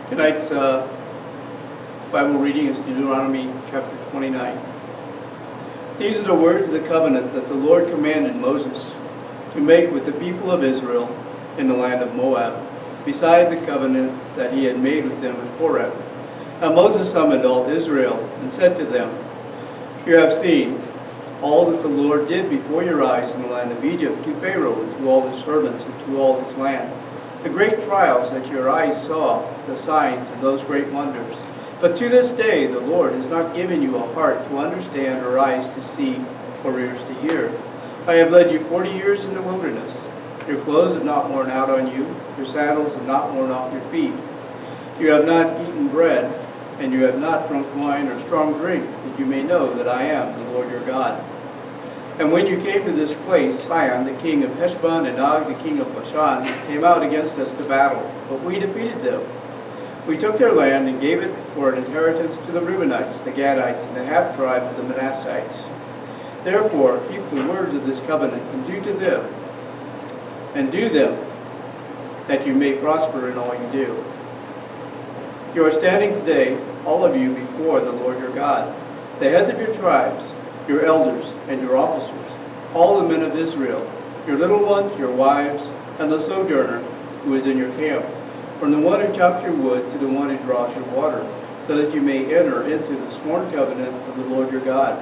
Tonight's Bible reading is Deuteronomy chapter 29. These are the words of the covenant that the Lord commanded Moses to make with the people of Israel in the land of Moab, beside the covenant that he had made with them at Horeb. Now Moses summoned all Israel and said to them, "You have seen all that the Lord did before your eyes in the land of Egypt to Pharaoh and to all his servants and to all his land. The great trials that your eyes saw, the signs and those great wonders. But to this day the Lord has not given you a heart to understand or eyes to see or ears to hear. I have led you 40 years in the wilderness. Your clothes have not worn out on you, your sandals have not worn off your feet. You have not eaten bread, and you have not drunk wine or strong drink, that you may know that I am the Lord your God. And when you came to this place, Sihon, the king of Heshbon, and Og, the king of Bashan, came out against us to battle, but we defeated them. We took their land and gave it for an inheritance to the Reubenites, the Gadites, and the half-tribe of the Manassites. Therefore, keep the words of this covenant, and do them, that you may prosper in all you do. You are standing today, all of you, before the Lord your God, the heads of your tribes, your elders, and your officers, all the men of Israel, your little ones, your wives, and the sojourner who is in your camp, from the one who chops your wood to the one who draws your water, so that you may enter into the sworn covenant of the Lord your God,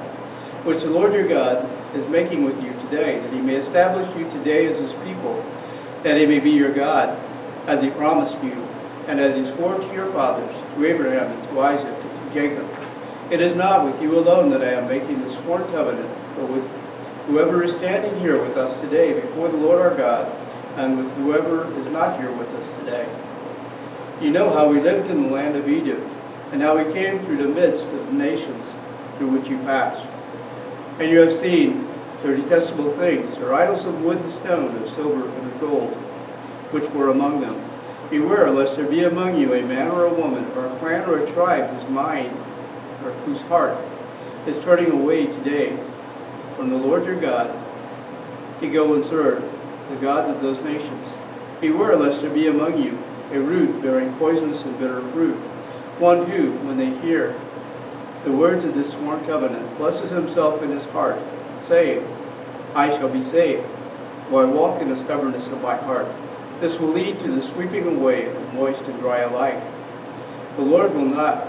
which the Lord your God is making with you today, that he may establish you today as his people, that he may be your God, as he promised you, and as he swore to your fathers, to Abraham and to Isaac and to Jacob. It is not with you alone that I am making the sworn covenant, but with whoever is standing here with us today before the Lord our God, and with whoever is not here with us today. You know how we lived in the land of Egypt, and how we came through the midst of the nations through which you passed. And you have seen their detestable things, their idols of wood and stone, of silver and of gold, which were among them. Beware lest there be among you a man or a woman, or a clan or a tribe whose mind or whose heart is turning away today from the Lord your God to go and serve the gods of those nations. Beware lest there be among you a root bearing poisonous and bitter fruit, one who, when they hear the words of this sworn covenant, blesses himself in his heart, saying, I shall be saved, though I walk in the stubbornness of my heart. This will lead to the sweeping away of moist and dry alike. The Lord will not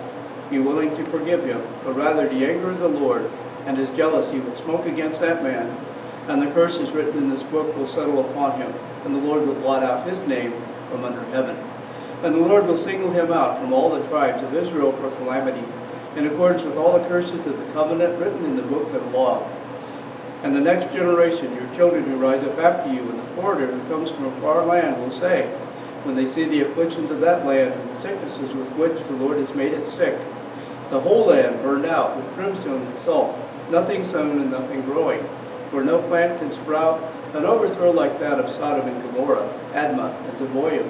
be willing to forgive him, but rather the anger of the Lord and his jealousy will smoke against that man, and the curses written in this book will settle upon him, and the Lord will blot out his name from under heaven. And the Lord will single him out from all the tribes of Israel for calamity, in accordance with all the curses of the covenant written in the book of the law. And the next generation, your children who rise up after you, and the foreigner who comes from a far land will say, when they see the afflictions of that land and the sicknesses with which the Lord has made it sick, the whole land burned out with brimstone and salt, nothing sown and nothing growing, where no plant can sprout, an overthrow like that of Sodom and Gomorrah, Admah and Zeboim,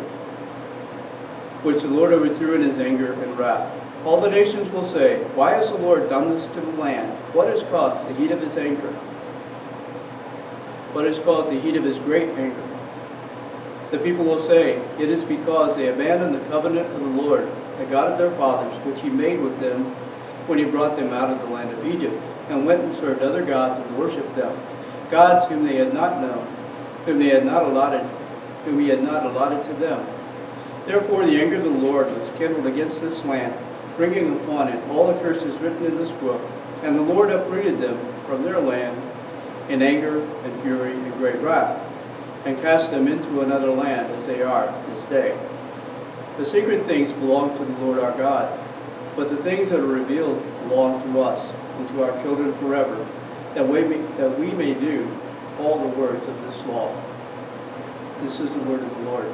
which the Lord overthrew in his anger and wrath. All the nations will say, why has the Lord done this to the land? What has caused the heat of his anger? What has caused the heat of his great anger? The people will say, it is because they abandoned the covenant of the Lord, the God of their fathers, which he made with them when he brought them out of the land of Egypt, and went and served other gods and worshipped them, gods whom they had not known, whom he had not allotted to them. Therefore the anger of the Lord was kindled against this land, bringing upon it all the curses written in this book, and the Lord uprooted them from their land in anger and fury and great wrath, and cast them into another land as they are this day. The secret things belong to the Lord our God, but the things that are revealed belong to us and to our children forever, that we may do all the words of this law. This is the word of the Lord.